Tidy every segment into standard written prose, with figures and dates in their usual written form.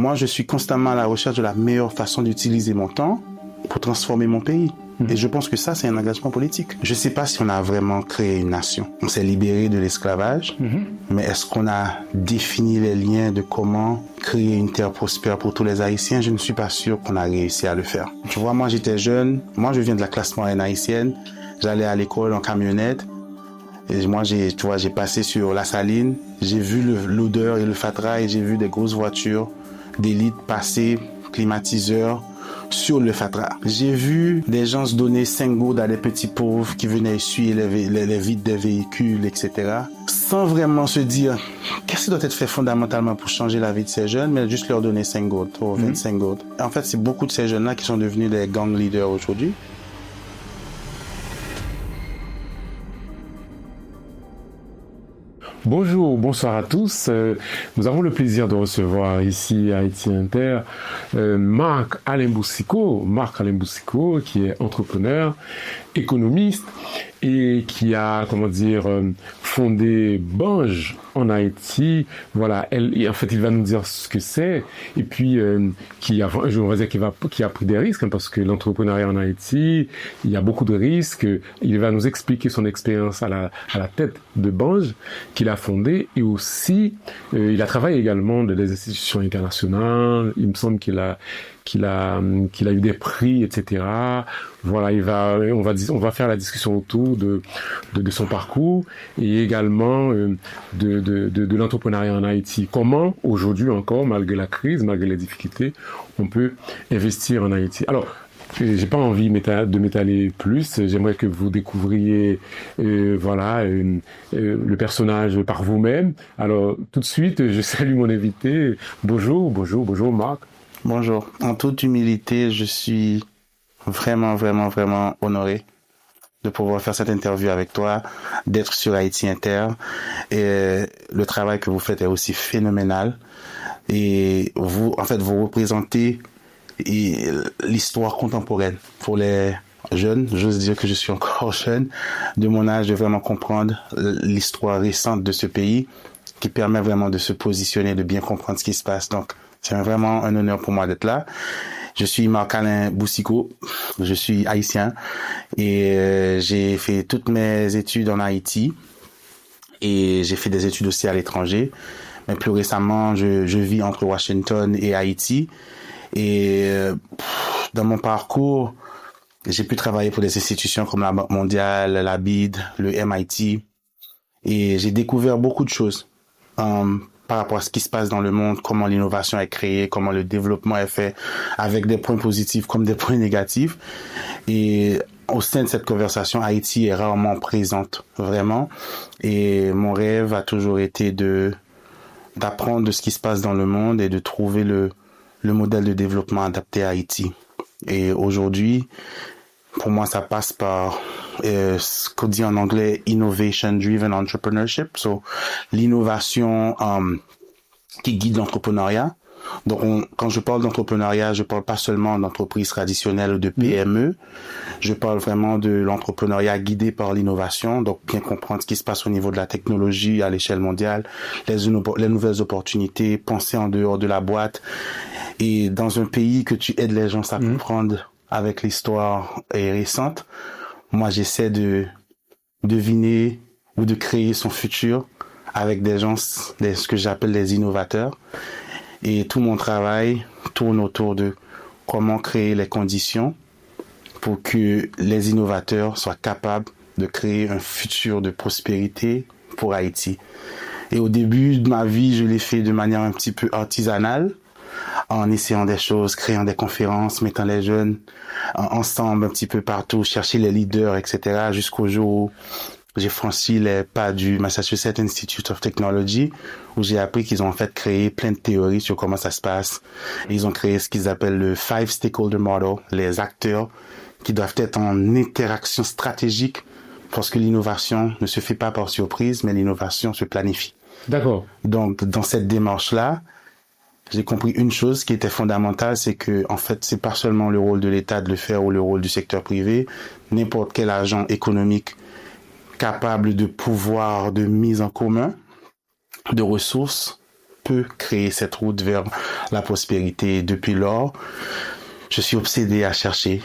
moi, je suis constamment à la recherche de la meilleure façon d'utiliser mon temps pour transformer mon pays. Et je pense que ça, c'est un engagement politique. Je ne sais pas si on a vraiment créé une nation. On s'est libéré de l'esclavage, mais est-ce qu'on a défini les liens de comment créer une terre prospère pour tous les Haïtiens? Je ne suis pas sûr qu'on a réussi à le faire. Tu vois, moi, j'étais jeune. Moi, je viens de la classe moyenne haïtienne. J'allais à l'école en camionnette. Et moi, j'ai passé sur la Saline. J'ai vu l'odeur et le fatras et j'ai vu des grosses voitures d'élite passer, climatiseurs, sur le fatras. J'ai vu des gens se donner 5 gourdes à des petits pauvres qui venaient essuyer les vitres des véhicules, etc. Sans vraiment se dire qu'est-ce qui doit être fait fondamentalement pour changer la vie de ces jeunes, mais juste leur donner 5 gourdes ou 25 gourdes. En fait, c'est beaucoup de ces jeunes-là qui sont devenus des gang leaders aujourd'hui. Bonjour, bonsoir à tous. Nous avons le plaisir de recevoir ici à Haïti Inter Marc-Alain Boussicot, qui est entrepreneur, économiste et qui a, fondé Bange en Haïti. Voilà, en fait, il va nous dire ce que c'est et puis qui a pris des risques, parce que l'entrepreneuriat en Haïti, il y a beaucoup de risques. Il va nous expliquer son expérience à la tête de Bange qu'il a fondé, et aussi il a travaillé également dans des institutions internationales. Il me semble qu'il a eu des prix, etc. Voilà, on va faire la discussion autour de son parcours et également de l'entrepreneuriat en Haïti. Comment aujourd'hui encore, malgré la crise, malgré les difficultés, on peut investir en Haïti. Alors, j'ai pas envie de m'étaler plus. J'aimerais que vous découvriez, le personnage par vous-même. Alors, tout de suite, je salue mon invité. Bonjour, Marc. Bonjour. En toute humilité, je suis vraiment, vraiment, vraiment honoré de pouvoir faire cette interview avec toi, d'être sur Haïti Inter. Et le travail que vous faites est aussi phénoménal. Et vous représentez l'histoire contemporaine pour les jeunes. J'ose dire que je suis encore jeune, de mon âge, de vraiment comprendre l'histoire récente de ce pays, qui permet vraiment de se positionner, de bien comprendre ce qui se passe. Donc, c'est vraiment un honneur pour moi d'être là. Je suis Marc-Alain Boussicot, je suis haïtien et j'ai fait toutes mes études en Haïti et j'ai fait des études aussi à l'étranger. Mais plus récemment, je vis entre Washington et Haïti. Et dans mon parcours, j'ai pu travailler pour des institutions comme la Banque mondiale, la BID, le MIT. Et j'ai découvert beaucoup de choses par rapport à ce qui se passe dans le monde, comment l'innovation est créée, comment le développement est fait, avec des points positifs comme des points négatifs. Et au sein de cette conversation, Haïti est rarement présente, vraiment. Et mon rêve a toujours été d'apprendre de ce qui se passe dans le monde et de trouver le modèle de développement adapté à Haïti. Et aujourd'hui, pour moi, ça passe par ce qu'on dit en anglais innovation-driven entrepreneurship. So, l'innovation qui guide l'entrepreneuriat. Donc, quand je parle d'entrepreneuriat, je parle pas seulement d'entreprise traditionnelle ou de PME. Je parle vraiment de l'entrepreneuriat guidé par l'innovation. Donc, bien comprendre ce qui se passe au niveau de la technologie à l'échelle mondiale, les nouvelles opportunités, penser en dehors de la boîte. Et dans un pays que tu aides les gens à comprendre avec l'histoire récente, moi, j'essaie de deviner ou de créer son futur avec des gens, ce que j'appelle les innovateurs. Et tout mon travail tourne autour de comment créer les conditions pour que les innovateurs soient capables de créer un futur de prospérité pour Haïti. Et au début de ma vie, je l'ai fait de manière un petit peu artisanale, en essayant des choses, créant des conférences, mettant les jeunes ensemble un petit peu partout, chercher les leaders, etc. Jusqu'au jour où j'ai franchi les pas du Massachusetts Institute of Technology, où j'ai appris qu'ils ont en fait créé plein de théories sur comment ça se passe. Et ils ont créé ce qu'ils appellent le 5 Stakeholder Model, les acteurs qui doivent être en interaction stratégique, parce que l'innovation ne se fait pas par surprise, mais l'innovation se planifie. D'accord. Donc, dans cette démarche-là, j'ai compris une chose qui était fondamentale, c'est que, en fait, c'est pas seulement le rôle de l'État de le faire ou le rôle du secteur privé. N'importe quel agent économique capable de pouvoir de mise en commun de ressources peut créer cette route vers la prospérité. Depuis lors, je suis obsédé à chercher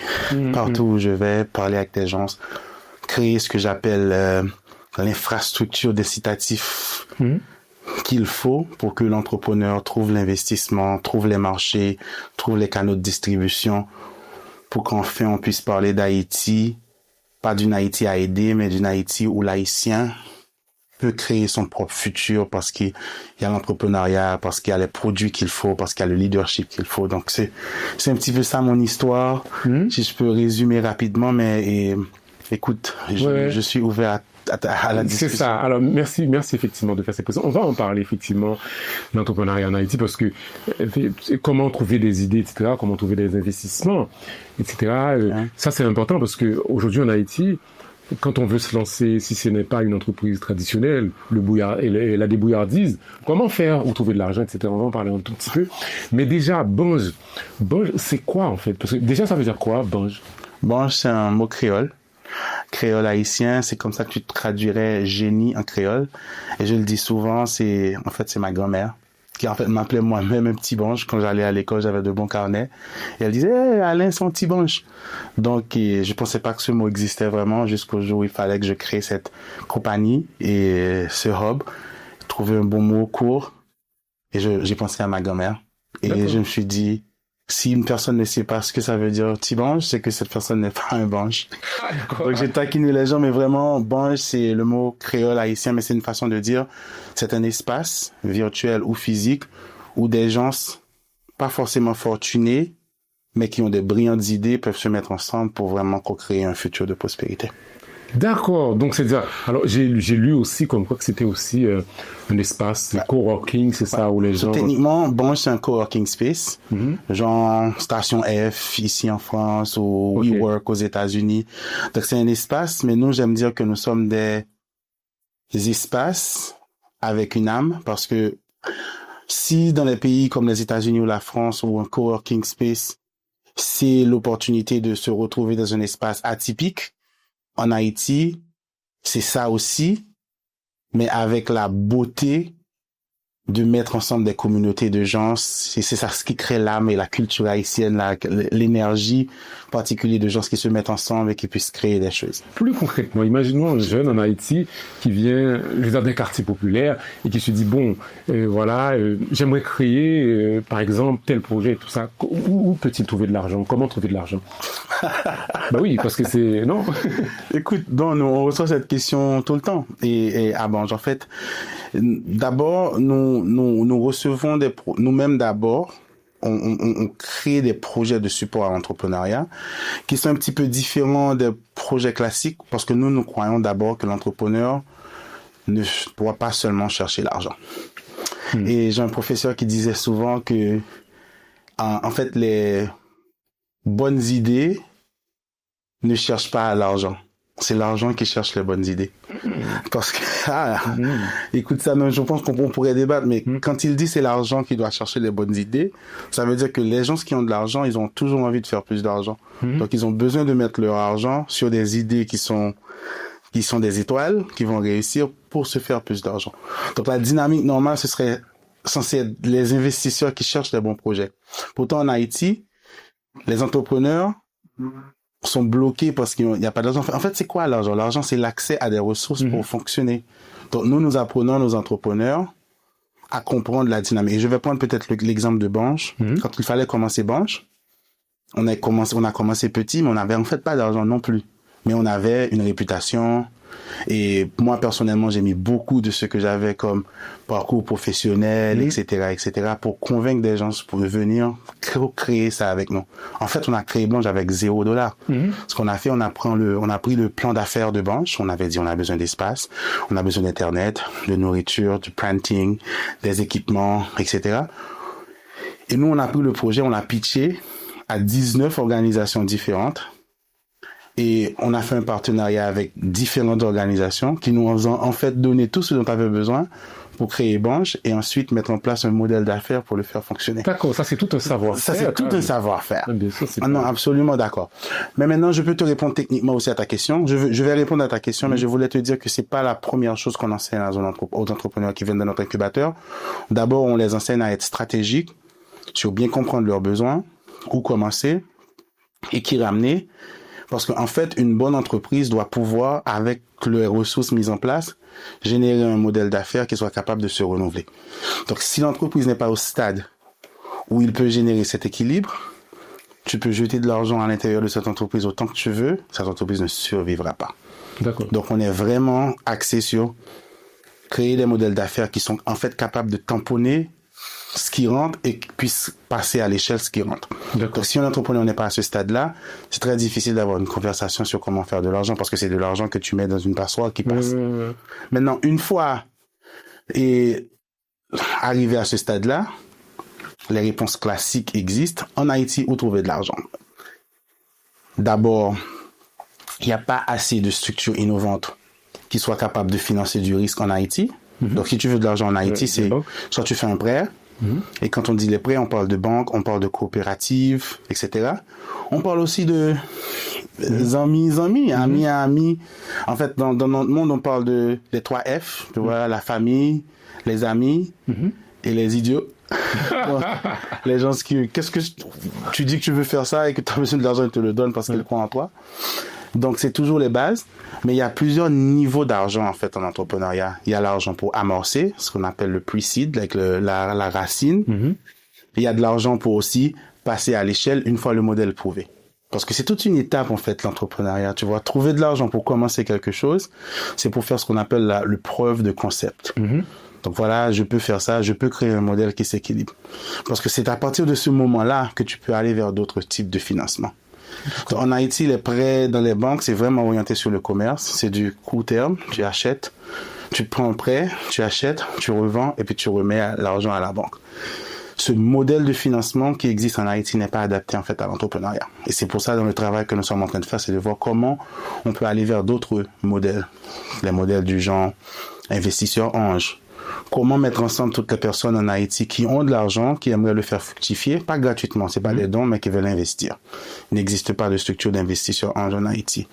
partout où je vais, parler avec des gens, créer ce que j'appelle l'infrastructure décitatif qu'il faut pour que l'entrepreneur trouve l'investissement, trouve les marchés, trouve les canaux de distribution, pour qu'enfin on puisse parler d'Haïti, pas d'une Haïti à aider, mais d'une Haïti où l'Haïtien peut créer son propre futur parce qu'il y a l'entrepreneuriat, parce qu'il y a les produits qu'il faut, parce qu'il y a le leadership qu'il faut. Donc c'est un petit peu ça mon histoire. Si je peux résumer rapidement, mais écoute, je suis ouvert à la discussion. C'est ça. Alors merci effectivement de faire ces présentations. On va en parler effectivement de l'entrepreneuriat en Haïti parce que comment trouver des idées, etc., comment trouver des investissements, etc. Ça c'est important parce que aujourd'hui en Haïti, quand on veut se lancer, si ce n'est pas une entreprise traditionnelle, la débrouillardise, comment faire ou trouver de l'argent, etc. On va en parler un tout petit peu. Mais déjà, Bange, c'est quoi en fait? Parce que déjà, ça veut dire quoi, Bange? Bange, c'est un mot créole. Créole haïtien, c'est comme ça que tu traduirais génie en créole. Et je le dis souvent, c'est ma grand-mère qui en fait m'appelait moi-même un petit Bange. Quand j'allais à l'école, j'avais de bons carnets. Et elle disait, hey, Alain, c'est un petit Bange. Donc, je pensais pas que ce mot existait vraiment jusqu'au jour où il fallait que je crée cette compagnie et ce hub, trouver un bon mot court. Et j'ai pensé à ma grand-mère. Et D'accord. Je me suis dit, si une personne ne sait pas ce que ça veut dire petit Bange, c'est que cette personne n'est pas un Bange. Donc j'ai taquiné les gens, mais vraiment, Bange, c'est le mot créole haïtien, mais c'est une façon de dire, c'est un espace virtuel ou physique où des gens, pas forcément fortunés, mais qui ont des brillantes idées, peuvent se mettre ensemble pour vraiment co-créer un futur de prospérité. D'accord, donc c'est-à-dire, alors j'ai lu aussi comme quoi que c'était aussi un espace de coworking, c'est ça, où les gens... Techniquement, Bange, c'est un coworking space, genre Station F ici en France ou WeWork aux États-Unis. Donc c'est un espace, mais nous, j'aime dire que nous sommes des espaces avec une âme, parce que si dans les pays comme les États-Unis ou la France ou un coworking space, c'est l'opportunité de se retrouver dans un espace atypique, en Haïti, c'est ça aussi, mais avec la beauté de mettre ensemble des communautés de gens. C'est ça ce qui crée l'âme et la culture haïtienne, l'énergie particulière de gens qui se mettent ensemble et qui puissent créer des choses. Plus concrètement, imaginons un jeune en Haïti qui vient dans des quartiers populaires et qui se dit, bon, j'aimerais créer, par exemple, tel projet, tout ça. Où peut-il trouver de l'argent? Comment trouver de l'argent? Bah oui, parce que c'est... Non. Écoute, nous, on reçoit cette question tout le temps. Et à Bange, en fait, d'abord, nous recevons nous-mêmes d'abord, on crée des projets de support à l'entrepreneuriat qui sont un petit peu différents des projets classiques parce que nous croyons d'abord que l'entrepreneur ne doit pas seulement chercher l'argent. Et j'ai un professeur qui disait souvent que, en fait, les bonnes idées ne cherchent pas l'argent. C'est l'argent qui cherche les bonnes idées. Parce que, écoute ça, je pense qu'on pourrait débattre, mais quand il dit c'est l'argent qui doit chercher les bonnes idées, ça veut dire que les gens qui ont de l'argent, ils ont toujours envie de faire plus d'argent. Donc ils ont besoin de mettre leur argent sur des idées qui sont des étoiles, qui vont réussir pour se faire plus d'argent. Donc la dynamique normale, ce serait censé être les investisseurs qui cherchent les bons projets. Pourtant en Haïti, les entrepreneurs sont bloqués parce qu'il n'y a pas d'argent. En fait, c'est quoi l'argent? L'argent, c'est l'accès à des ressources pour fonctionner. Donc, nous apprenons nos entrepreneurs à comprendre la dynamique. Et je vais prendre peut-être l'exemple de Bange. Quand il fallait commencer Bange, on a commencé petit, mais on n'avait en fait pas d'argent non plus. Mais on avait une réputation. Et moi, personnellement, j'ai mis beaucoup de ce que j'avais comme parcours professionnel, etc., pour convaincre des gens pour venir créer ça avec nous. En fait, on a créé Bange avec $0. Ce qu'on a fait, on a pris le plan d'affaires de Bange. On avait dit, on a besoin d'espace, on a besoin d'internet, de nourriture, du printing, des équipements, etc. Et nous, on a pris le projet, on l'a pitché à 19 organisations différentes. Et on a fait un partenariat avec différentes organisations qui nous ont en fait donné tout ce dont on avait besoin pour créer Banj et ensuite mettre en place un modèle d'affaires pour le faire fonctionner. D'accord, ça c'est tout un savoir-faire. Ça c'est tout un savoir-faire. Bien sûr, c'est Non, absolument d'accord. Mais maintenant, je peux te répondre techniquement aussi à ta question. Je vais répondre à ta question, mais je voulais te dire que c'est pas la première chose qu'on enseigne aux entrepreneurs qui viennent de notre incubateur. D'abord, on les enseigne à être stratégiques, sur bien comprendre leurs besoins, où commencer et qui ramener. Parce qu'en fait, une bonne entreprise doit pouvoir, avec les ressources mises en place, générer un modèle d'affaires qui soit capable de se renouveler. Donc, si l'entreprise n'est pas au stade où il peut générer cet équilibre, tu peux jeter de l'argent à l'intérieur de cette entreprise autant que tu veux, cette entreprise ne survivra pas. D'accord. Donc, on est vraiment axé sur créer des modèles d'affaires qui sont en fait capables de tamponner ce qui rentre et qui puisse passer à l'échelle ce qui rentre. Donc, si un entrepreneur n'est pas à ce stade-là, c'est très difficile d'avoir une conversation sur comment faire de l'argent parce que c'est de l'argent que tu mets dans une passoire qui passe. Maintenant, une fois arrivé à ce stade-là, les réponses classiques existent. En Haïti, où trouver de l'argent? D'abord, il n'y a pas assez de structures innovantes qui soient capables de financer du risque en Haïti. Donc, si tu veux de l'argent en Haïti, c'est soit tu fais un prêt, et quand on dit les prêts, on parle de banques, on parle de coopératives, etc. On parle aussi de amis. En fait, dans notre monde, on parle des 3 F, tu vois, la famille, les amis et les idiots. Donc, les gens qu'est-ce que tu dis que tu veux faire ça et que tu as besoin de l'argent, ils te le donnent parce qu'ils croient en toi. Donc, c'est toujours les bases, mais il y a plusieurs niveaux d'argent, en fait, en entrepreneuriat. Il y a l'argent pour amorcer, ce qu'on appelle le pre-seed, avec la racine. Il y a de l'argent pour aussi passer à l'échelle une fois le modèle prouvé. Parce que c'est toute une étape, en fait, l'entrepreneuriat. Tu vois, trouver de l'argent pour commencer quelque chose, c'est pour faire ce qu'on appelle le preuve de concept. Donc voilà, je peux faire ça, je peux créer un modèle qui s'équilibre. Parce que c'est à partir de ce moment-là que tu peux aller vers d'autres types de financement. En Haïti, les prêts dans les banques, c'est vraiment orienté sur le commerce. C'est du court terme. Tu achètes, tu prends un prêt, tu achètes, tu revends et puis tu remets l'argent à la banque. Ce modèle de financement qui existe en Haïti n'est pas adapté en fait à l'entrepreneuriat. Et c'est pour ça, dans le travail que nous sommes en train de faire, c'est de voir comment on peut aller vers d'autres modèles. Les modèles du genre investisseur ange. Comment mettre ensemble toutes les personnes en Haïti qui ont de l'argent, qui aimeraient le faire fructifier, pas gratuitement, c'est pas des dons, mais qui veulent investir. Il n'existe pas de structure d'investisseurs ange en Haïti.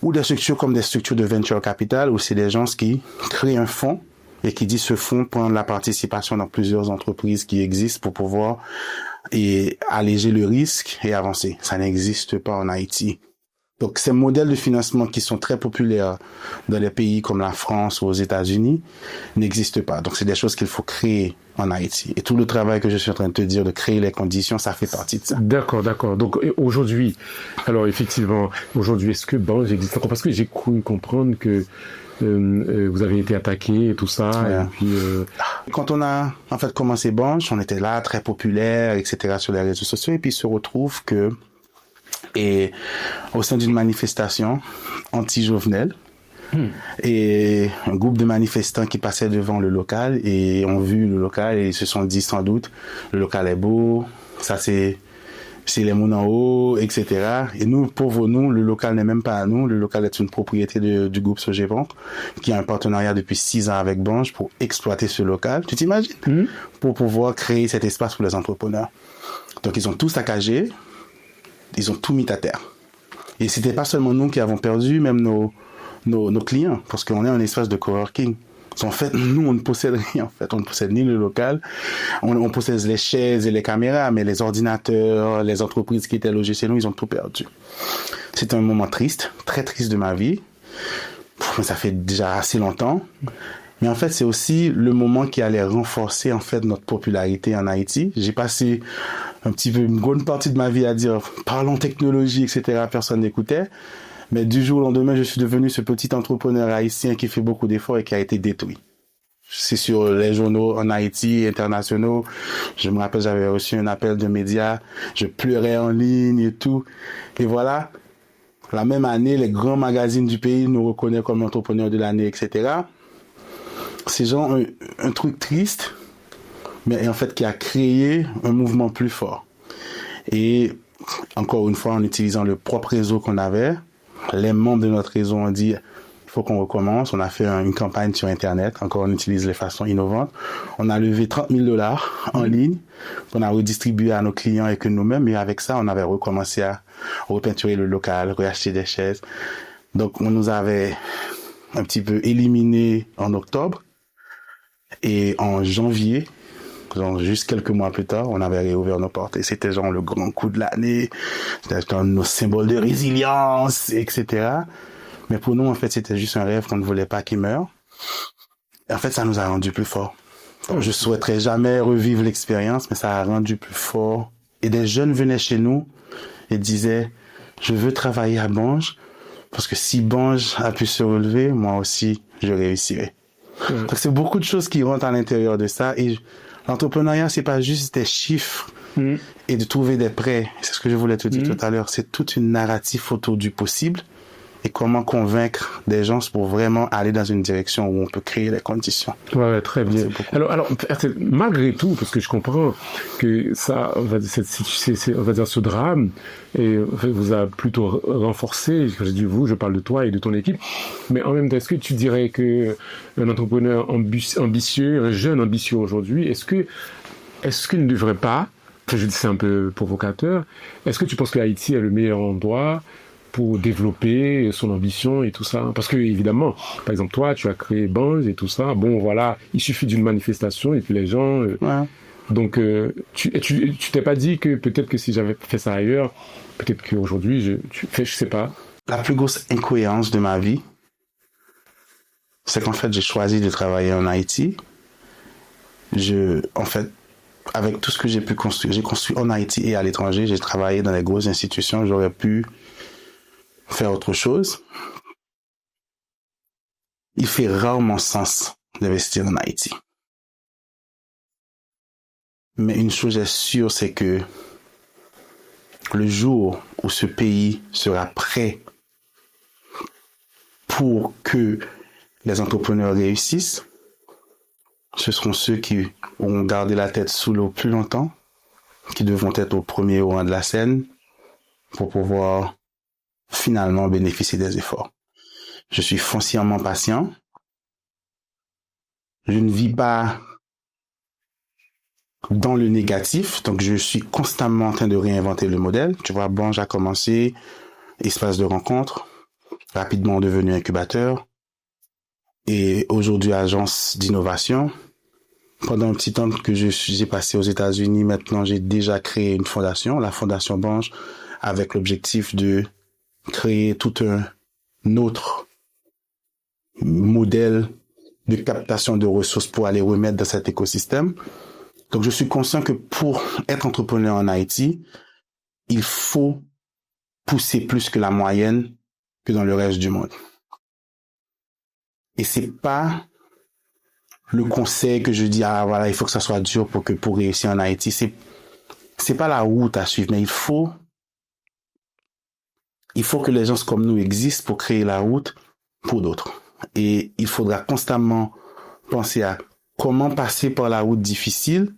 Ou des structures comme des structures de venture capital, où c'est des gens qui créent un fonds et qui disent ce fonds prend la participation dans plusieurs entreprises qui existent pour pouvoir alléger le risque et avancer. Ça n'existe pas en Haïti. Donc, ces modèles de financement qui sont très populaires dans les pays comme la France ou aux États-Unis n'existent pas. Donc, c'est des choses qu'il faut créer en Haïti. Et tout le travail que je suis en train de te dire, de créer les conditions, ça fait partie de ça. D'accord. Donc, aujourd'hui, alors effectivement, aujourd'hui, est-ce que Banj existe encore? Parce que j'ai cru comprendre que vous avez été attaqué et tout ça. Ouais. Et puis, Quand on a en fait commencé Banj, on était là, très populaire, etc. sur les réseaux sociaux. Et puis, il se retrouve que et au sein d'une manifestation anti-Jovenel, et un groupe de manifestants qui passaient devant le local et ont vu le local et ils se sont dit sans doute le local est beau, ça c'est les mouns en haut, etc. Et nous, pauvres nous, le local n'est même pas à nous, le local est une propriété du groupe Sogebank qui a un partenariat depuis 6 ans avec Banj pour exploiter ce local, tu t'imagines, pour pouvoir créer cet espace pour les entrepreneurs. Donc ils ont tout saccagé, ils ont tout mis à terre. Et c'était pas seulement nous qui avons perdu, même nos clients, parce qu'on est un espace de coworking. En fait, nous, on ne possède rien, en fait. On ne possède ni le local, on possède les chaises et les caméras, mais les ordinateurs, les entreprises qui étaient logées chez nous, ils ont tout perdu. C'était un moment triste, très triste de ma vie. Ça fait déjà assez longtemps. Mais en fait, c'est aussi le moment qui allait renforcer, en fait, notre popularité en Haïti. J'ai passé une bonne partie de ma vie à dire parlons technologie, etc. Personne n'écoutait. Mais du jour au lendemain, je suis devenu ce petit entrepreneur haïtien qui fait beaucoup d'efforts et qui a été détruit. C'est sur les journaux en Haïti, internationaux. Je me rappelle, j'avais reçu un appel de médias. Je pleurais en ligne et tout. Et voilà. La même année, les grands magazines du pays nous reconnaissent comme entrepreneur de l'année, etc. C'est genre un truc triste, mais en fait qui a créé un mouvement plus fort. Et encore une fois, en utilisant le propre réseau qu'on avait, les membres de notre réseau ont dit, il faut qu'on recommence. On a fait une campagne sur Internet. Encore, on utilise les façons innovantes. On a levé $30,000 en ligne qu'on a redistribué à nos clients et que nous-mêmes. Et avec ça, on avait recommencé à repeinturer le local, réacheter des chaises. Donc, on nous avait un petit peu éliminé en octobre. Et en janvier, genre juste quelques mois plus tard, on avait réouvert nos portes. Et c'était genre le grand coup de l'année. C'était un de nos symboles de résilience, etc. Mais pour nous, en fait, c'était juste un rêve qu'on ne voulait pas qu'il meure. Et en fait, ça nous a rendu plus forts. Je souhaiterais jamais revivre l'expérience, mais ça a rendu plus fort. Et des jeunes venaient chez nous et disaient, je veux travailler à Bange, parce que si Bange a pu se relever, moi aussi, je réussirai. Donc, c'est beaucoup de choses qui rentrent à l'intérieur de ça. Et l'entrepreneuriat, c'est pas juste des chiffres et de trouver des prêts. C'est ce que je voulais te dire tout à l'heure. C'est toute une narrative autour du possible et comment convaincre des gens pour vraiment aller dans une direction où on peut créer les conditions. Ouais, très bien. Alors, malgré tout, parce que je comprends que ça, on va dire ce drame, et vous a plutôt renforcé. Quand je dis vous, je parle de toi et de ton équipe. Mais en même temps, est-ce que tu dirais que un entrepreneur ambitieux, un jeune ambitieux aujourd'hui, est-ce qu'il ne devrait pas, je dis c'est un peu provocateur, est-ce que tu penses que Haïti est le meilleur endroit pour développer son ambition et tout ça? Parce que, évidemment, par exemple, toi, tu as créé Bange et tout ça. Bon, voilà, il suffit d'une manifestation et puis les gens... Ouais. Donc, tu t'es pas dit que peut-être que si j'avais fait ça ailleurs, peut-être qu'aujourd'hui, je sais pas. La plus grosse incohérence de ma vie, c'est qu'en fait, j'ai choisi de travailler en Haïti. En fait, avec tout ce que j'ai pu construire, j'ai construit en Haïti et à l'étranger, j'ai travaillé dans les grosses institutions, j'aurais pu faire autre chose. Il fait rarement sens d'investir en Haïti. Mais une chose est sûre, c'est que le jour où ce pays sera prêt pour que les entrepreneurs réussissent, ce seront ceux qui auront gardé la tête sous l'eau plus longtemps, qui devront être au premier rang de la scène pour pouvoir finalement bénéficier des efforts. Je suis foncièrement patient. Je ne vis pas dans le négatif, donc je suis constamment en train de réinventer le modèle. Tu vois, Bange a commencé, espace de rencontre, rapidement devenu incubateur, et aujourd'hui agence d'innovation. Pendant un petit temps que j'ai passé aux États-Unis, maintenant j'ai déjà créé une fondation, la Fondation Bange, avec l'objectif de créer tout un autre modèle de captation de ressources pour aller remettre dans cet écosystème. Donc, je suis conscient que pour être entrepreneur en Haïti, il faut pousser plus que la moyenne que dans le reste du monde. Et c'est pas le conseil que je dis, ah voilà, il faut que ça soit dur pour réussir en Haïti. C'est pas la route à suivre, mais il faut que les gens comme nous existent pour créer la route pour d'autres. Et il faudra constamment penser à comment passer par la route difficile,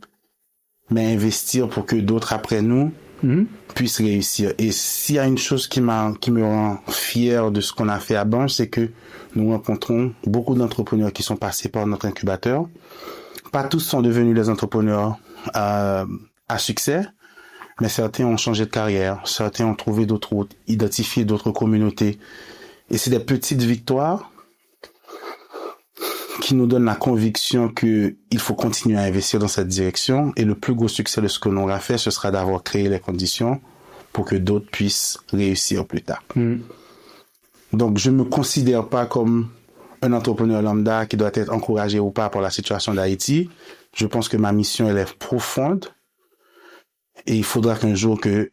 mais investir pour que d'autres après nous puissent réussir. Et s'il y a une chose qui me rend fier de ce qu'on a fait à Bange, c'est que nous rencontrons beaucoup d'entrepreneurs qui sont passés par notre incubateur. Pas tous sont devenus des entrepreneurs à succès, mais certains ont changé de carrière, certains ont trouvé d'autres routes, identifié d'autres communautés. Et c'est des petites victoires qui nous donnent la conviction que il faut continuer à investir dans cette direction. Et le plus gros succès de ce que l'on aura fait, ce sera d'avoir créé les conditions pour que d'autres puissent réussir plus tard. Donc, je ne me considère pas comme un entrepreneur lambda qui doit être encouragé ou pas par la situation d'Haïti. Je pense que ma mission, elle est profonde. Et il faudra qu'un jour que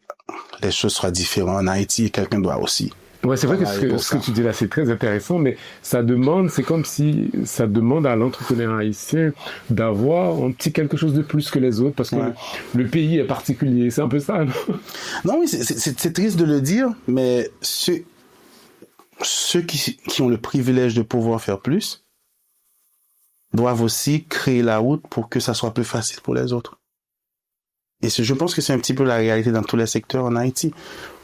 les choses soient différentes en Haïti et quelqu'un doit aussi. Ouais, c'est vrai que ce que tu dis là, c'est très intéressant, mais c'est comme si ça demande à l'entrepreneur haïtien d'avoir un petit quelque chose de plus que les autres, parce que le pays est particulier. C'est un peu ça, non? Non, oui, c'est triste de le dire, mais ceux qui ont le privilège de pouvoir faire plus doivent aussi créer la route pour que ça soit plus facile pour les autres. Et je pense que c'est un petit peu la réalité dans tous les secteurs en Haïti.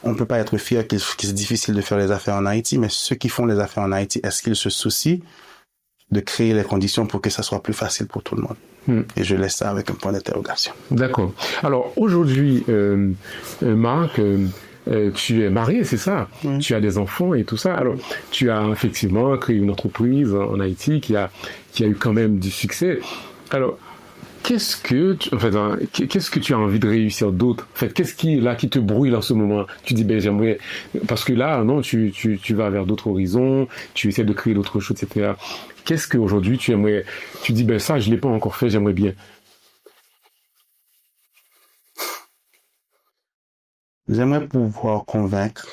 On peut pas être fier que c'est difficile de faire les affaires en Haïti, mais ceux qui font les affaires en Haïti, est-ce qu'ils se soucient de créer les conditions pour que ça soit plus facile pour tout le monde? Et je laisse ça avec un point d'interrogation. D'accord. Alors aujourd'hui, Marc, tu es marié, c'est ça? Tu as des enfants et tout ça. Alors, tu as effectivement créé une entreprise en Haïti qui a eu quand même du succès. Alors, qu'est-ce que tu as envie de réussir d'autre? En fait, qu'est-ce qui te brûle en ce moment? Tu dis, ben, j'aimerais, parce que là, non, tu vas vers d'autres horizons, tu essaies de créer d'autres choses, etc. Qu'est-ce qu'aujourd'hui tu aimerais, tu dis, ben, ça, je l'ai pas encore fait, j'aimerais bien. J'aimerais pouvoir convaincre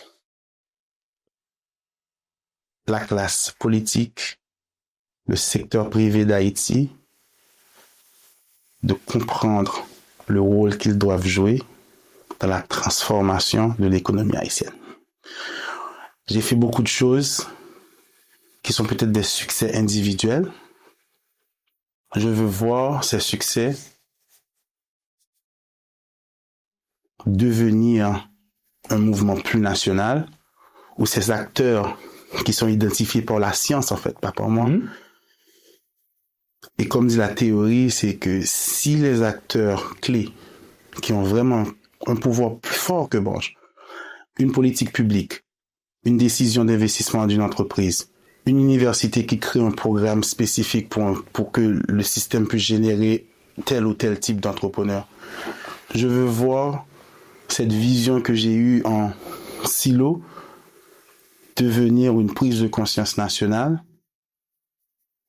la classe politique, le secteur privé d'Haïti, de comprendre le rôle qu'ils doivent jouer dans la transformation de l'économie haïtienne. J'ai fait beaucoup de choses qui sont peut-être des succès individuels. Je veux voir ces succès devenir un mouvement plus national où ces acteurs qui sont identifiés par la science, en fait, pas par moi. Et comme dit la théorie, c'est que si les acteurs clés qui ont vraiment un pouvoir plus fort que Branche, une politique publique, une décision d'investissement d'une entreprise, une université qui crée un programme spécifique pour que le système puisse générer tel ou tel type d'entrepreneur. Je veux voir cette vision que j'ai eue en silo devenir une prise de conscience nationale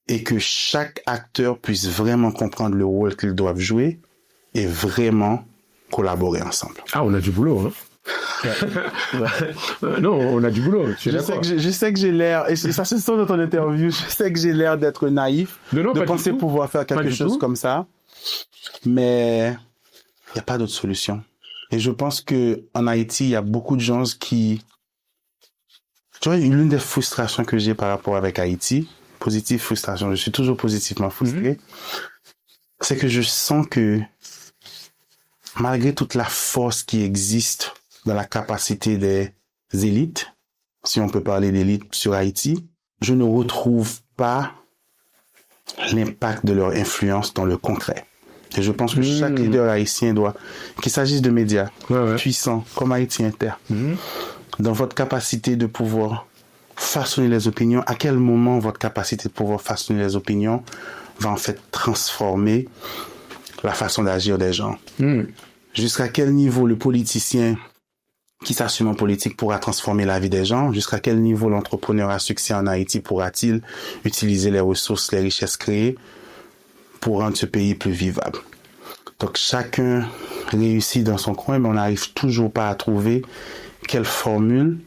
et que chaque acteur puisse vraiment comprendre le rôle qu'ils doivent jouer et vraiment collaborer ensemble. Ah, on a du boulot, hein? Non, on a du boulot. Je sais que j'ai l'air, et ça se sent dans ton interview, je sais que j'ai l'air d'être naïf, de penser pouvoir faire quelque chose comme ça, mais il n'y a pas d'autre solution. Et je pense que en Haïti, il y a beaucoup de gens qui... Tu vois, l'une des frustrations que j'ai par rapport avec Haïti, positive frustration, je suis toujours positivement frustré, c'est que je sens que malgré toute la force qui existe dans la capacité des élites, si on peut parler d'élites sur Haïti, je ne retrouve pas l'impact de leur influence dans le concret. Et je pense que chaque leader haïtien doit, qu'il s'agisse de médias puissants comme Haïti Inter, dans votre capacité de pouvoir façonner les opinions, à quel moment votre capacité de pouvoir façonner les opinions va en fait transformer la façon d'agir des gens. Jusqu'à quel niveau le politicien qui s'assume en politique pourra transformer la vie des gens? Jusqu'à quel niveau l'entrepreneur à succès en Haïti pourra-t-il utiliser les ressources, les richesses créées pour rendre ce pays plus vivable? Donc chacun réussit dans son coin, mais on n'arrive toujours pas à trouver quelle formule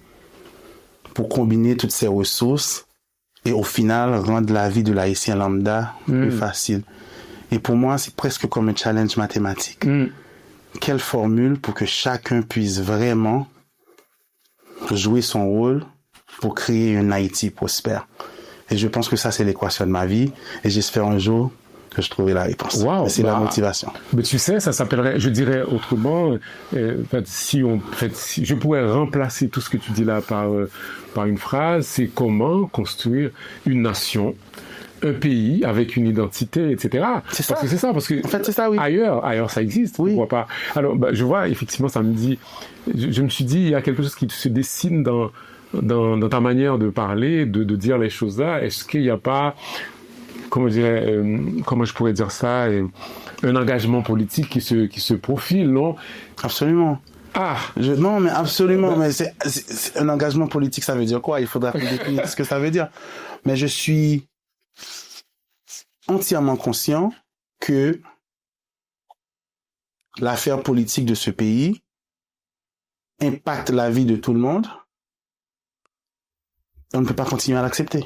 pour combiner toutes ces ressources et au final rendre la vie de l'Haïtien lambda plus facile. Et pour moi, c'est presque comme un challenge mathématique. Quelle formule pour que chacun puisse vraiment jouer son rôle pour créer un Haïti prospère? Et je pense que ça, c'est l'équation de ma vie. Et j'espère un jour que je trouverai la réponse. Wow, c'est la motivation. Mais tu sais, ça s'appellerait, je dirais autrement, si je pourrais remplacer tout ce que tu dis là par une phrase, c'est comment construire une nation, un pays avec une identité, etc. C'est ça. Parce que c'est ça, parce que en fait, c'est ça, oui. Ailleurs ça existe. Oui. Pourquoi pas? Alors, je vois, effectivement, ça me dit, je me suis dit, il y a quelque chose qui se dessine dans ta manière de parler, de dire les choses là. Est-ce qu'il n'y a pas, comment je pourrais dire ça, un engagement politique qui se profile, non? Absolument. Non, mais absolument. Mais c'est un engagement politique, ça veut dire quoi? Il faudra définir ce que ça veut dire. Mais je suis entièrement conscient que l'affaire politique de ce pays impacte la vie de tout le monde. On ne peut pas continuer à l'accepter.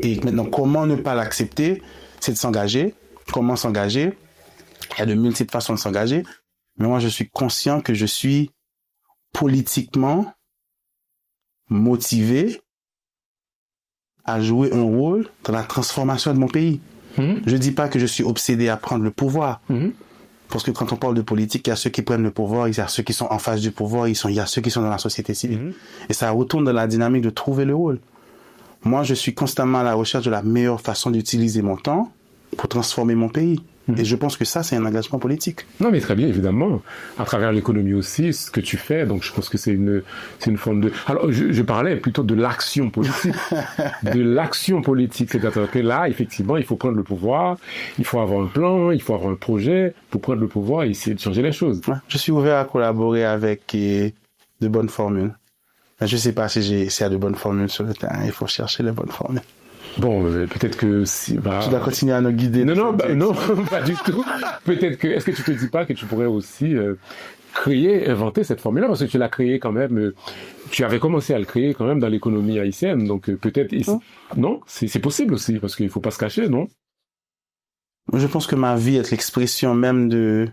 Et maintenant, comment ne pas l'accepter? C'est de s'engager. Comment s'engager? Il y a de multiples façons de s'engager. Mais moi, je suis conscient que je suis politiquement motivé à jouer un rôle dans la transformation de mon pays. Je dis pas que je suis obsédé à prendre le pouvoir. Parce que quand on parle de politique, il y a ceux qui prennent le pouvoir, il y a ceux qui sont en face du pouvoir, il y a ceux qui sont dans la société civile. Et ça retourne dans la dynamique de trouver le rôle. Moi, je suis constamment à la recherche de la meilleure façon d'utiliser mon temps pour transformer mon pays. Et je pense que ça, c'est un engagement politique. Non, mais très bien, évidemment. À travers l'économie aussi, ce que tu fais, donc je pense que c'est une forme de... Alors, je parlais plutôt de l'action politique. De l'action politique. C'est-à-dire que là, effectivement, il faut prendre le pouvoir, il faut avoir un plan, il faut avoir un projet pour prendre le pouvoir et essayer de changer les choses. Ouais, je suis ouvert à collaborer avec de bonnes formules. Je ne sais pas s'il y a de bonnes formules sur le terrain. Il faut chercher les bonnes formules. Bon, peut-être que si... Tu dois continuer à nous guider. Non, pas du tout. Peut-être que... Est-ce que tu te dis pas que tu pourrais aussi inventer cette formule-là? Parce que tu l'as créée quand même... tu avais commencé à le créer quand même dans l'économie haïtienne. Donc peut-être... Non, c'est possible aussi, parce qu'il faut pas se cacher, non? Je pense que ma vie est l'expression même de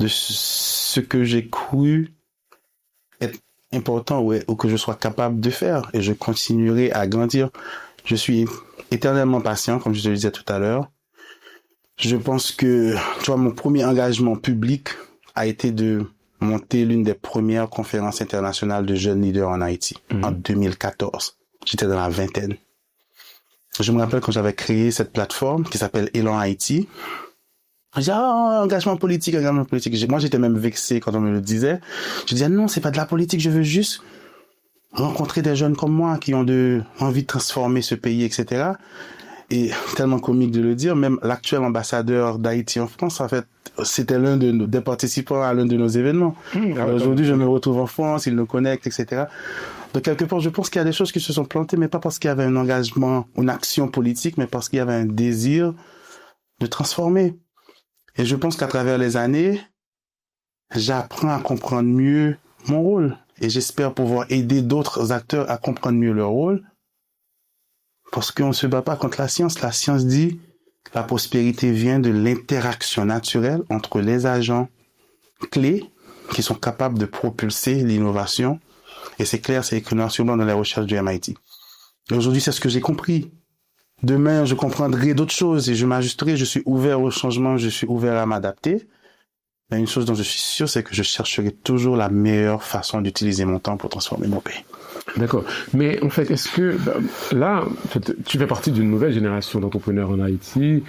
ce que j'ai cru être important ou que je sois capable de faire. Et je continuerai à grandir. Je suis éternellement patient, comme je te le disais tout à l'heure. Je pense que, tu vois, mon premier engagement public a été de monter l'une des premières conférences internationales de jeunes leaders en Haïti, en 2014. J'étais dans la vingtaine. Je me rappelle quand j'avais créé cette plateforme qui s'appelle Élan Haïti. Je disais, engagement politique. Moi, j'étais même vexé quand on me le disait. Je disais, non, c'est pas de la politique, je veux juste rencontrer des jeunes comme moi qui ont envie de transformer ce pays, etc. Et tellement comique de le dire, même l'actuel ambassadeur d'Haïti en France, en fait, c'était l'un des participants à l'un de nos événements. Aujourd'hui, je me retrouve en France, il nous connecte, etc. Donc, quelque part, je pense qu'il y a des choses qui se sont plantées, mais pas parce qu'il y avait un engagement, une action politique, mais parce qu'il y avait un désir de transformer. Et je pense qu'à travers les années, j'apprends à comprendre mieux mon rôle. Et j'espère pouvoir aider d'autres acteurs à comprendre mieux leur rôle. Parce qu'on ne se bat pas contre la science. La science dit que la prospérité vient de l'interaction naturelle entre les agents clés qui sont capables de propulser l'innovation. Et c'est clair, c'est écrit noir sur blanc dans les recherches du MIT. Et aujourd'hui, c'est ce que j'ai compris. Demain, je comprendrai d'autres choses et je m'ajusterai. Je suis ouvert au changement, je suis ouvert à m'adapter. Mais une chose dont je suis sûr, c'est que je chercherai toujours la meilleure façon d'utiliser mon temps pour transformer mon pays. D'accord. Mais en fait, est-ce que là, en fait, tu fais partie d'une nouvelle génération d'entrepreneurs en Haïti.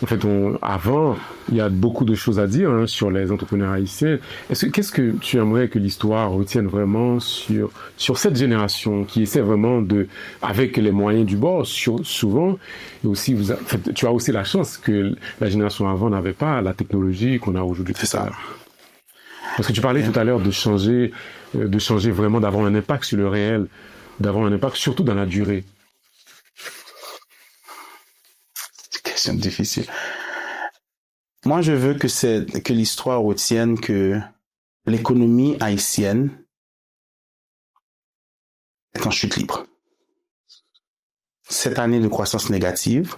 En fait, avant, il y a beaucoup de choses à dire sur les entrepreneurs haïtiens. Qu'est-ce que tu aimerais que l'histoire retienne vraiment sur cette génération qui essaie vraiment avec les moyens du bord, souvent, et aussi en fait, tu as aussi la chance que la génération avant n'avait pas la technologie qu'on a aujourd'hui. C'est ça. Parce que tu parlais tout à l'heure de changer vraiment, d'avoir un impact sur le réel, d'avoir un impact surtout dans la durée. C'est une question difficile. Moi, je veux que l'histoire retienne que l'économie haïtienne est en chute libre. Cette année de croissance négative,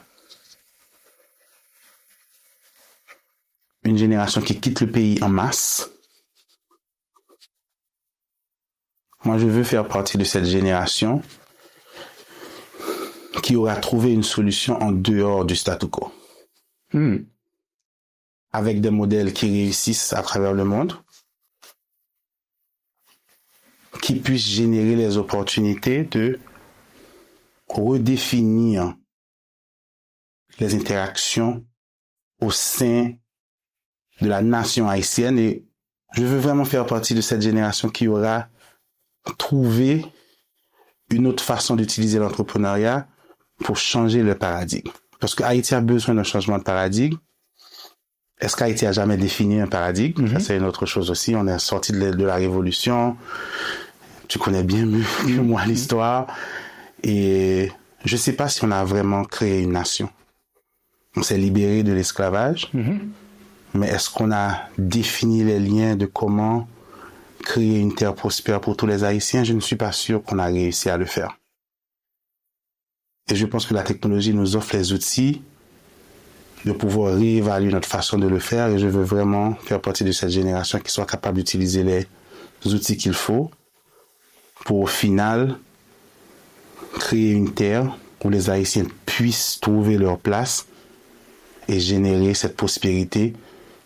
une génération qui quitte le pays en masse. Moi, je veux faire partie de cette génération qui aura trouvé une solution en dehors du statu quo. Avec des modèles qui réussissent à travers le monde, qui puissent générer les opportunités de redéfinir les interactions au sein de la nation haïtienne. Et je veux vraiment faire partie de cette génération qui aura trouvé une autre façon d'utiliser l'entrepreneuriat pour changer le paradigme. Parce que Haïti a besoin d'un changement de paradigme. Est-ce qu'Haïti a jamais défini un paradigme? Ça, c'est une autre chose aussi. On est sorti de la Révolution. Tu connais bien mieux que moi l'histoire. Et je sais pas si on a vraiment créé une nation. On s'est libéré de l'esclavage. Mais est-ce qu'on a défini les liens de comment créer une terre prospère pour tous les Haïtiens? Je ne suis pas sûr qu'on a réussi à le faire. Et je pense que la technologie nous offre les outils de pouvoir réévaluer notre façon de le faire. Et je veux vraiment faire partie de cette génération qui soit capable d'utiliser les outils qu'il faut pour, au final, créer une terre où les Haïtiens puissent trouver leur place et générer cette prospérité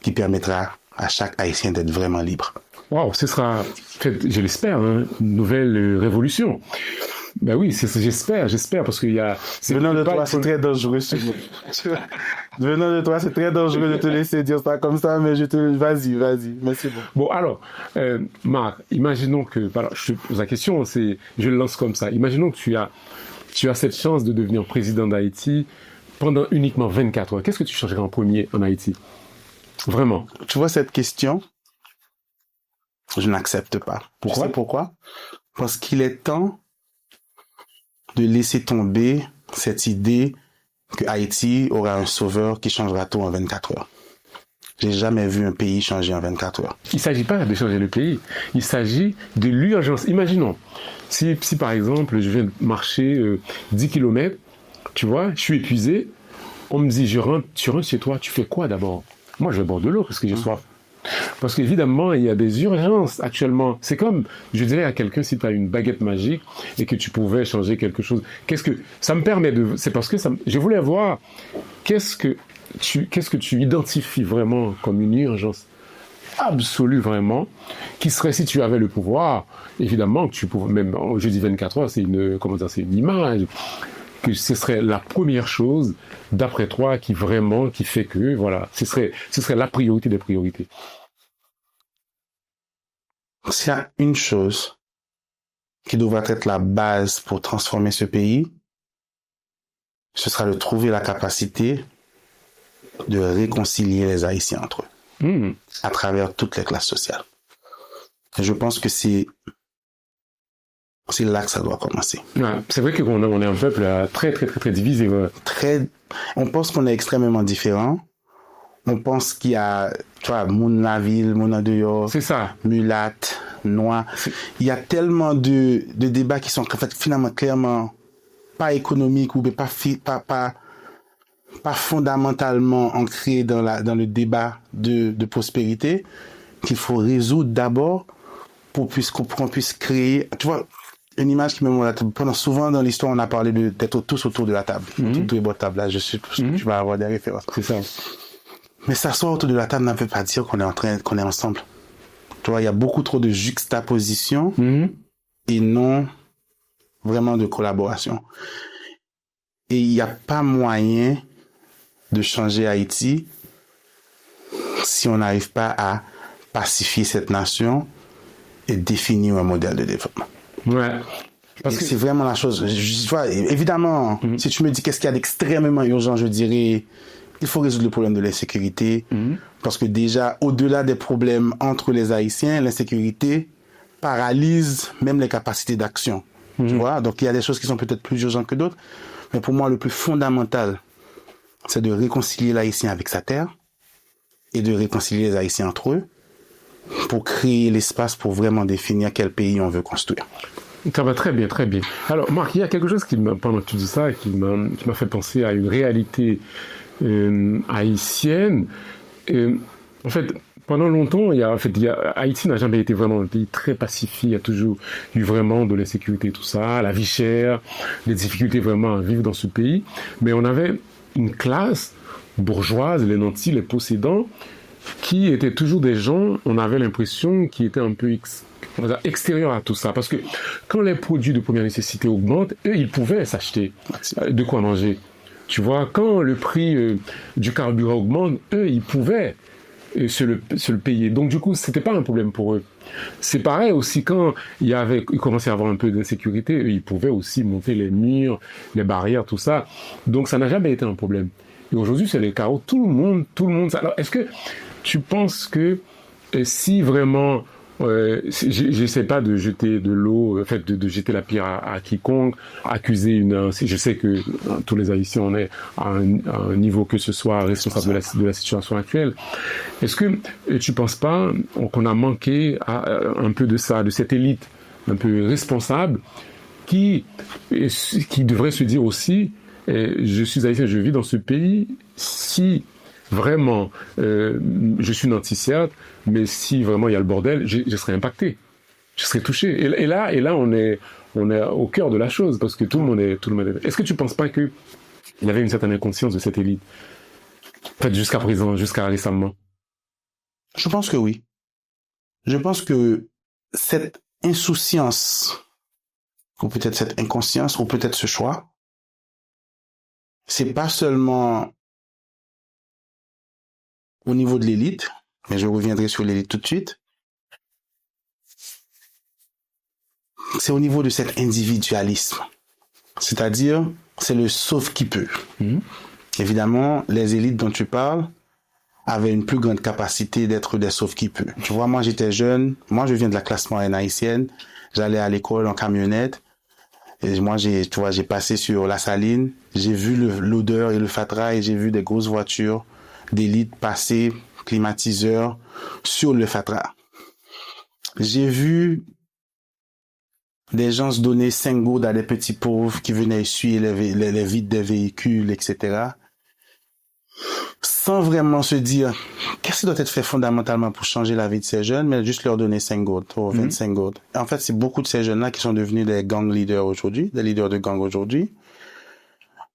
qui permettra à chaque Haïtien d'être vraiment libre. Waouh, ce sera, je l'espère, hein, une nouvelle révolution. Ben oui, j'espère, parce qu'il y a... Venant de toi, c'est très dangereux. Venant de toi, c'est très dangereux de te laisser dire ça comme ça, mais vas-y, merci beaucoup. Bon, alors, Marc, imaginons que, alors, je te pose la question, je le lance comme ça. Imaginons que tu as cette chance de devenir président d'Haïti pendant uniquement 24 heures. Qu'est-ce que tu changerais en premier en Haïti? Vraiment. Tu vois, cette question, je n'accepte pas. Pourquoi? Tu sais pourquoi? Parce qu'il est temps de laisser tomber cette idée que Haïti aura un sauveur qui changera tout en 24 heures. J'ai jamais vu un pays changer en 24 heures. Il s'agit pas de changer le pays. Il s'agit de l'urgence. Imaginons, si par exemple, je viens de marcher 10 km, tu vois, je suis épuisé, on me dit, tu rentres chez toi, tu fais quoi d'abord? Moi, je vais boire de l'eau parce que j'ai soif. Parce qu'évidemment, il y a des urgences actuellement. C'est comme, je dirais à quelqu'un, si tu as une baguette magique et que tu pouvais changer quelque chose, ça me permet c'est parce que je voulais voir, qu'est-ce que tu identifies vraiment comme une urgence absolue vraiment, qui serait si tu avais le pouvoir, évidemment que tu pourrais, même jeudi 24 heures, c'est une image, que ce serait la première chose, d'après toi, qui fait que, voilà, ce serait la priorité des priorités. S'il y a une chose qui devrait être la base pour transformer ce pays, ce sera de trouver la capacité de réconcilier les Haïtiens entre eux, à travers toutes les classes sociales. Et je pense que c'est là que ça doit commencer. Ouais, c'est vrai qu'on est un peuple très, très, très, très divisé. Ouais. On pense qu'on est extrêmement différents. On pense qu'il y a, tu vois, moun la ville, moun en dehors, c'est ça, mulâtre, noir. Il y a tellement de débats qui sont en fait finalement clairement pas économiques ou pas fondamentalement ancrés dans le débat de prospérité qu'il faut résoudre d'abord pour qu'on puisse créer, tu vois, une image qui me pendant souvent dans l'histoire on a parlé d'être tous autour de la table, toutes les bonnes tables là, je suis tu vas avoir des références. C'est ça. Mais s'asseoir autour de la table ne veut pas dire qu'on est ensemble. Tu vois, il y a beaucoup trop de juxtaposition et non vraiment de collaboration. Et il n'y a pas moyen de changer Haïti si on n'arrive pas à pacifier cette nation et définir un modèle de développement. Ouais. Parce que c'est vraiment la chose. Évidemment, si tu me dis qu'est-ce qu'il y a d'extrêmement urgent, je dirais il faut résoudre le problème de l'insécurité. Parce que déjà, au-delà des problèmes entre les Haïtiens, l'insécurité paralyse même les capacités d'action. Tu vois? Donc il y a des choses qui sont peut-être plus urgentes que d'autres. Mais pour moi, le plus fondamental, c'est de réconcilier l'Haïtien avec sa terre et de réconcilier les Haïtiens entre eux pour créer l'espace pour vraiment définir quel pays on veut construire. Ça va très bien, très bien. Alors, Marc, il y a quelque chose pendant que tu dis ça, qui m'a fait penser à une réalité haïtienne. En fait, pendant longtemps, Haïti n'a jamais été vraiment un pays très pacifique. Il y a toujours eu vraiment de l'insécurité, tout ça, la vie chère, les difficultés vraiment à vivre dans ce pays. Mais on avait une classe bourgeoise, les nantis, les possédants, qui étaient toujours des gens, on avait l'impression, qui étaient un peu extérieurs à tout ça. Parce que quand les produits de première nécessité augmentent, eux, ils pouvaient s'acheter de quoi manger. Tu vois, quand le prix du carburant augmente, eux, ils pouvaient se le payer. Donc, du coup, c'était pas un problème pour eux. C'est pareil aussi quand il commençait à avoir un peu d'insécurité, eux, ils pouvaient aussi monter les murs, les barrières, tout ça. Donc, ça n'a jamais été un problème. Et aujourd'hui, c'est le chaos. Tout le monde. Alors, est-ce que tu penses que si vraiment j'essaie pas de jeter de l'eau, en fait, de jeter la pierre à quiconque, accuser je sais que tous les Haïtiens, on est à un niveau que ce soit responsable de la situation actuelle. Est-ce que tu penses pas qu'on a manqué un peu de ça, de cette élite un peu responsable qui devrait se dire aussi, je suis Haïtien, je vis dans ce pays, si vraiment, je suis nanti, mais si vraiment il y a le bordel, je serais impacté, je serais touché. Et là, on est au cœur de la chose parce que tout le monde est. Est-ce que tu penses pas que il y avait une certaine inconscience de cette élite, en fait, jusqu'à présent, jusqu'à récemment? Je pense que oui. Je pense que cette insouciance, ou peut-être cette inconscience, ou peut-être ce choix, c'est pas seulement au niveau de l'élite, mais je reviendrai sur l'élite tout de suite. C'est au niveau de cet individualisme. C'est-à-dire, c'est le sauf qui peut. Évidemment, les élites dont tu parles avaient une plus grande capacité d'être des sauf qui peut. Tu vois, moi j'étais jeune, moi je viens de la classe moyenne haïtienne, j'allais à l'école en camionnette, et moi j'ai passé sur la Saline, j'ai vu l'odeur et le fatras, et j'ai vu des grosses voitures d'élite passer, climatiseurs, sur le fatras. J'ai vu des gens se donner 5 gourdes à des petits pauvres qui venaient essuyer les vitres des véhicules, etc. Sans vraiment se dire qu'est-ce qui doit être fait fondamentalement pour changer la vie de ces jeunes, mais juste leur donner 5 gourdes ou 25 gourdes. En fait, c'est beaucoup de ces jeunes-là qui sont devenus des gang leaders aujourd'hui, des leaders de gang aujourd'hui.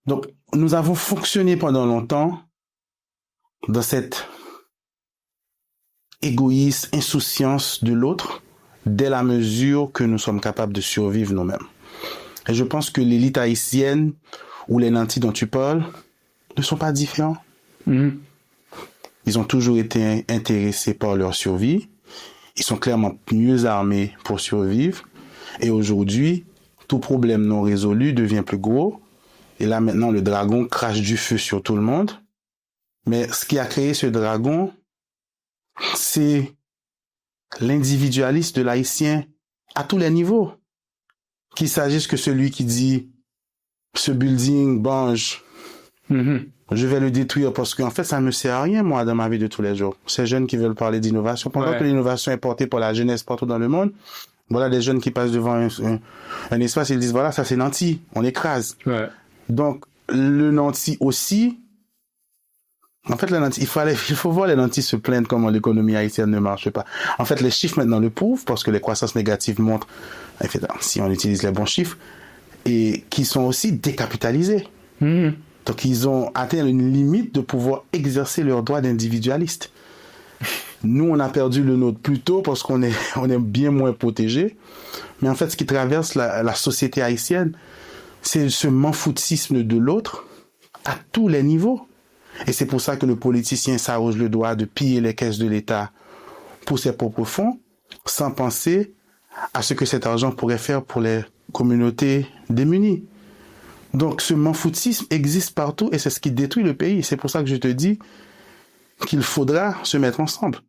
Donc, nous avons fonctionné pendant longtemps dans cette égoïsme, insouciance de l'autre, dès la mesure que nous sommes capables de survivre nous-mêmes. Et je pense que l'élite haïtienne ou les nantis dont tu parles ne sont pas différents. Ils ont toujours été intéressés par leur survie. Ils sont clairement mieux armés pour survivre. Et aujourd'hui, tout problème non résolu devient plus gros. Et là, maintenant, le dragon crache du feu sur tout le monde. Mais ce qui a créé ce dragon, c'est l'individualisme de l'haïtien à tous les niveaux. Qu'il s'agisse que celui qui dit ce building, bange, je vais le détruire parce qu'en fait, ça ne me sert à rien, moi, dans ma vie de tous les jours. Ces jeunes qui veulent parler d'innovation, pendant que l'innovation est portée par la jeunesse partout dans le monde, voilà des jeunes qui passent devant un espace et ils disent, voilà, ça c'est nanti, on écrase. Donc, le nanti aussi, en fait, il faut voir les nantis se plaindre comment l'économie haïtienne ne marche pas. En fait, les chiffres maintenant le prouvent parce que les croissances négatives montrent, en fait, si on utilise les bons chiffres, et qui sont aussi décapitalisés. Donc, ils ont atteint une limite de pouvoir exercer leur droit d'individualiste. Nous, on a perdu le nôtre plus tôt parce qu'on est bien moins protégés. Mais en fait, ce qui traverse la société haïtienne, c'est ce m'en-foutisme de l'autre à tous les niveaux. Et c'est pour ça que le politicien s'arroge le droit de piller les caisses de l'État pour ses propres fonds, sans penser à ce que cet argent pourrait faire pour les communautés démunies. Donc, ce m'en-foutisme existe partout et c'est ce qui détruit le pays. C'est pour ça que je te dis qu'il faudra se mettre ensemble.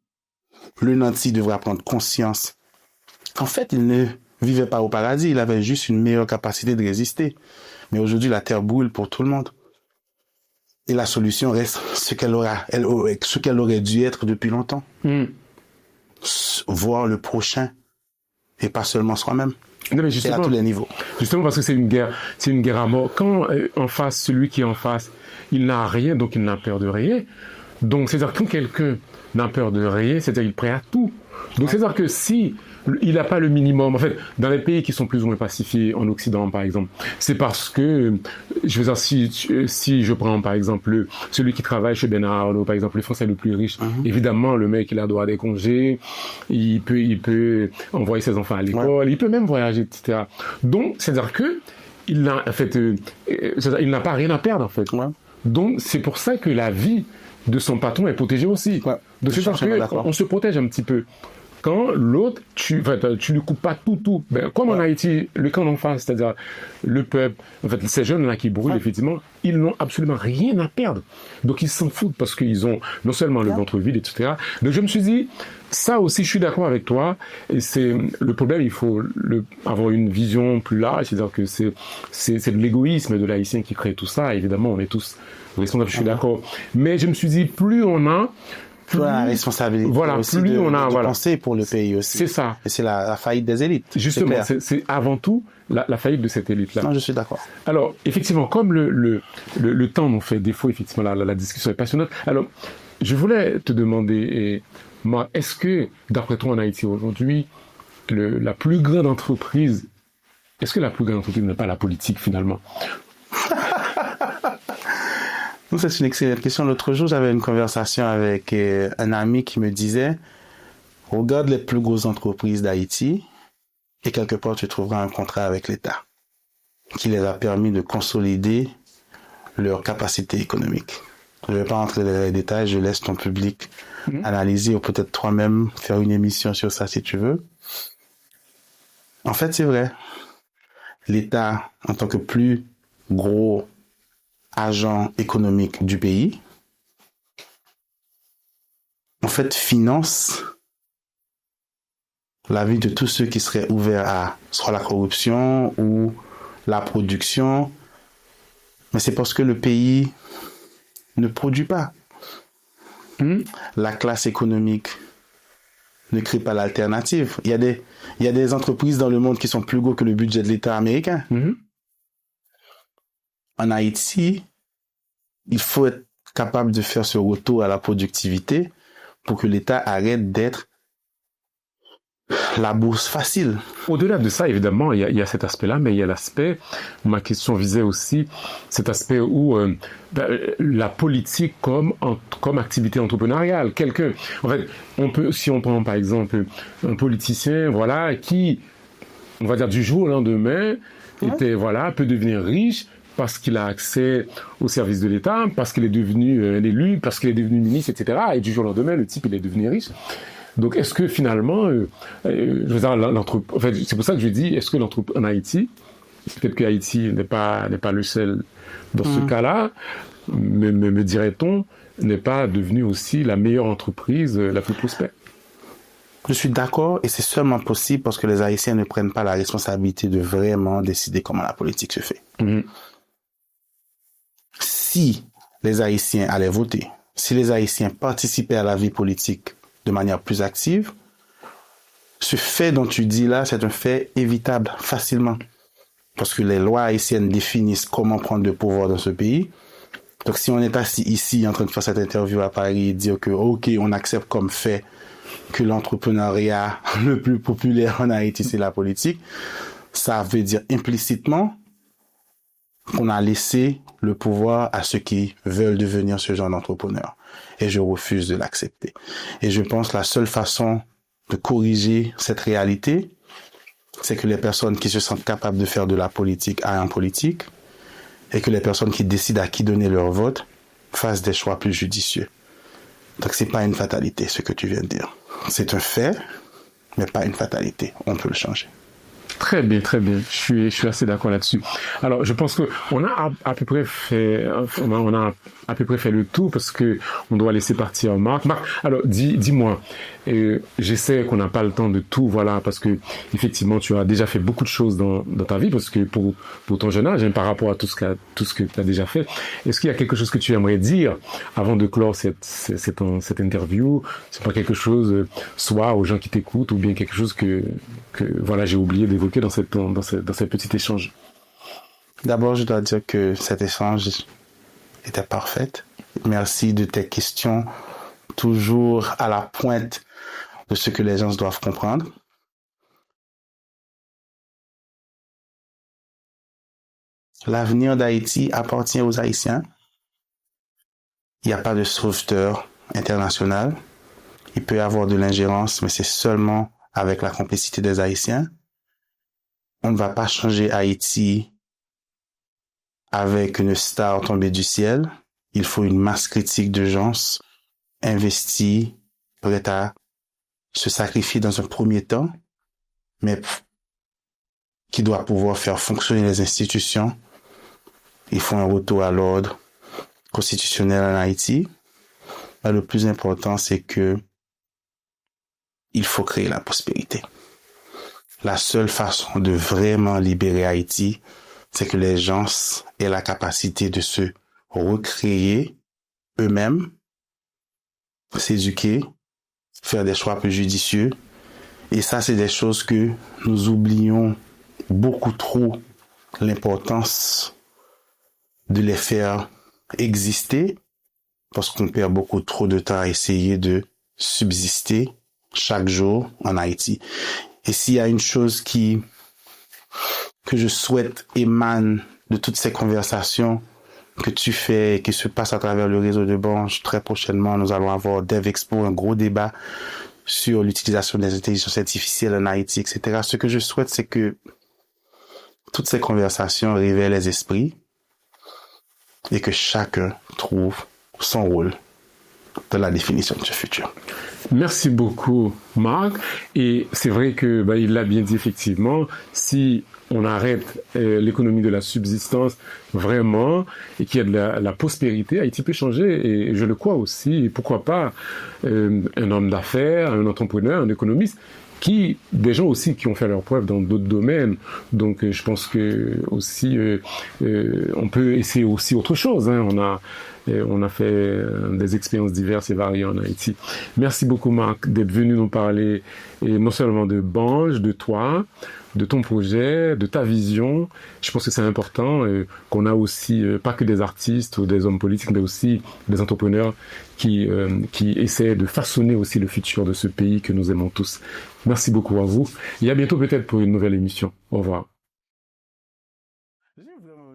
Le nanti devra prendre conscience qu'en fait, il ne vivait pas au paradis, il avait juste une meilleure capacité de résister. Mais aujourd'hui, la terre brûle pour tout le monde. Et la solution reste ce qu'elle aurait dû être depuis longtemps. Voir le prochain et pas seulement soi-même. Non, mais et à tous les niveaux. Justement parce que c'est une guerre à mort. Quand en face, celui qui est en face, il n'a rien, donc il n'a peur de rien. Donc c'est-à-dire quand quelqu'un n'a peur de rien, c'est-à-dire qu'il est prêt à tout. Donc c'est-à-dire que si il n'a pas le minimum, en fait, dans les pays qui sont plus ou moins pacifiés, en Occident par exemple, c'est parce que, je veux dire, si je prends par exemple celui qui travaille chez Bernard Arnault, par exemple, le Français le plus riche, évidemment le mec il a droit à des congés, il peut envoyer ses enfants à l'école, il peut même voyager, etc. Donc c'est-à-dire que il n'a pas rien à perdre en fait. Donc c'est pour ça que la vie de son patron est protégée aussi. Donc c'est-à-dire qu'on se protège un petit peu. Quand l'autre, tu ne coupes pas tout. Ben, comme en Haïti, le camp d'en face, c'est-à-dire le peuple, en fait, ces jeunes-là qui brûlent, effectivement, ils n'ont absolument rien à perdre. Donc ils s'en foutent parce qu'ils ont non seulement le ventre vide, etc. Donc je me suis dit, ça aussi, je suis d'accord avec toi. Et c'est le problème, il faut avoir une vision plus large, c'est-à-dire que c'est de l'égoïsme de l'haïtien qui crée tout ça. Évidemment, on est tous responsables, je suis d'accord. Mais je me suis dit, plus on a la responsabilité. Voilà, plus on a, de penser pour le pays aussi. C'est ça. Et c'est la faillite des élites. Justement, c'est avant tout la faillite de cette élite-là. Non, je suis d'accord. Alors, effectivement, comme le temps nous fait défaut, effectivement, la discussion est passionnante. Alors, je voulais te demander, Marc, est-ce que, d'après toi, en Haïti aujourd'hui, la plus grande entreprise, est-ce que la plus grande entreprise n'est pas la politique, finalement? Donc, c'est une excellente question. L'autre jour, j'avais une conversation avec un ami qui me disait, regarde les plus grosses entreprises d'Haïti et quelque part, tu trouveras un contrat avec l'État qui les a permis de consolider leur capacité économique. Je ne vais pas entrer dans les détails, je laisse ton public analyser ou peut-être toi-même faire une émission sur ça si tu veux. En fait, c'est vrai. L'État, en tant que plus gros agent économique du pays, en fait, finance la vie de tous ceux qui seraient ouverts à soit la corruption ou la production. Mais c'est parce que le pays ne produit pas. La classe économique ne crée pas l'alternative. Il y a des entreprises dans le monde qui sont plus gros que le budget de l'État américain. En Haïti, il faut être capable de faire ce retour à la productivité pour que l'État arrête d'être la bourse facile. Au-delà de ça, évidemment, il y a cet aspect-là, mais il y a l'aspect, ma question visait aussi cet aspect où la politique comme activité entrepreneuriale. En fait, si on prend par exemple un politicien, voilà, qui, on va dire du jour au lendemain, peut devenir riche parce qu'il a accès aux services de l'État, parce qu'il est devenu un élu, parce qu'il est devenu ministre, etc. Et du jour au lendemain, le type, il est devenu riche. Donc, est-ce que finalement, je veux dire, en fait, c'est pour ça que je dis, est-ce que en Haïti, peut-être que Haïti n'est pas le seul dans ce cas-là, me dirait-on, n'est pas devenu aussi la meilleure entreprise, la plus prospère? Je suis d'accord, et c'est seulement possible parce que les Haïtiens ne prennent pas la responsabilité de vraiment décider comment la politique se fait. Si les Haïtiens allaient voter, si les Haïtiens participaient à la vie politique de manière plus active, ce fait dont tu dis là, c'est un fait évitable facilement. Parce que les lois haïtiennes définissent comment prendre le pouvoir dans ce pays. Donc si on est assis ici en train de faire cette interview à Paris et dire que ok, on accepte comme fait que l'entrepreneuriat le plus populaire en Haïti, c'est la politique, ça veut dire implicitement qu'on a laissé le pouvoir à ceux qui veulent devenir ce genre d'entrepreneur. Et je refuse de l'accepter. Et je pense que la seule façon de corriger cette réalité, c'est que les personnes qui se sentent capables de faire de la politique aillent en politique et que les personnes qui décident à qui donner leur vote fassent des choix plus judicieux. Donc c'est pas une fatalité ce que tu viens de dire. C'est un fait, mais pas une fatalité. On peut le changer. Très bien, très bien. Je suis assez d'accord là-dessus. Alors, je pense que on a à peu près fait le tour parce que on doit laisser partir Marc. Marc, alors dis-moi. J'essaie qu'on n'a pas le temps de tout, voilà, parce que effectivement, tu as déjà fait beaucoup de choses dans ta vie, parce que pour ton jeune âge, par rapport à tout ce que tu as déjà fait, est-ce qu'il y a quelque chose que tu aimerais dire avant de clore cette interview? C'est pas quelque chose, soit aux gens qui t'écoutent, ou bien quelque chose que voilà, j'ai oublié d'évoquer dans ce petit échange. D'abord, je dois dire que cet échange était parfait. Merci de tes questions, toujours à la pointe de ce que les gens doivent comprendre. L'avenir d'Haïti appartient aux Haïtiens. Il n'y a pas de sauveteur international. Il peut y avoir de l'ingérence, mais c'est seulement avec la complicité des Haïtiens. On ne va pas changer Haïti avec une star tombée du ciel. Il faut une masse critique de gens investis, prêts à se sacrifier dans un premier temps, mais qui doit pouvoir faire fonctionner les institutions. Il faut un retour à l'ordre constitutionnel en Haïti. Mais le plus important, c'est que il faut créer la prospérité. La seule façon de vraiment libérer Haïti, c'est que les gens aient la capacité de se recréer eux-mêmes, s'éduquer, faire des choix plus judicieux. Et ça, c'est des choses que nous oublions beaucoup trop, l'importance de les faire exister, parce qu'on perd beaucoup trop de temps à essayer de subsister chaque jour en Haïti. Et s'il y a une chose que je souhaite émane de toutes ces conversations, que tu fais et qui se passe à travers le réseau de Bange. Très prochainement, nous allons avoir DevExpo, un gros débat sur l'utilisation des intelligences artificielles en Haïti, etc. Ce que je souhaite, c'est que toutes ces conversations révèlent les esprits et que chacun trouve son rôle dans la définition de ce futur. Merci beaucoup, Marc. Et c'est vrai que il l'a bien dit effectivement, si on arrête l'économie de la subsistance vraiment et qu'il y a de la prospérité, Haïti peut changer et je le crois aussi. Et pourquoi pas un homme d'affaires, un entrepreneur, un économiste, des gens aussi qui ont fait leurs preuves dans d'autres domaines. Donc je pense que aussi on peut essayer aussi autre chose. Hein. On a fait des expériences diverses et variées en Haïti. Merci beaucoup, Marc, d'être venu nous parler, et non seulement de Bange, de toi, de ton projet, de ta vision. Je pense que c'est important qu'on a aussi, pas que des artistes ou des hommes politiques, mais aussi des entrepreneurs qui essaient de façonner aussi le futur de ce pays que nous aimons tous. Merci beaucoup à vous et à bientôt peut-être pour une nouvelle émission. Au revoir.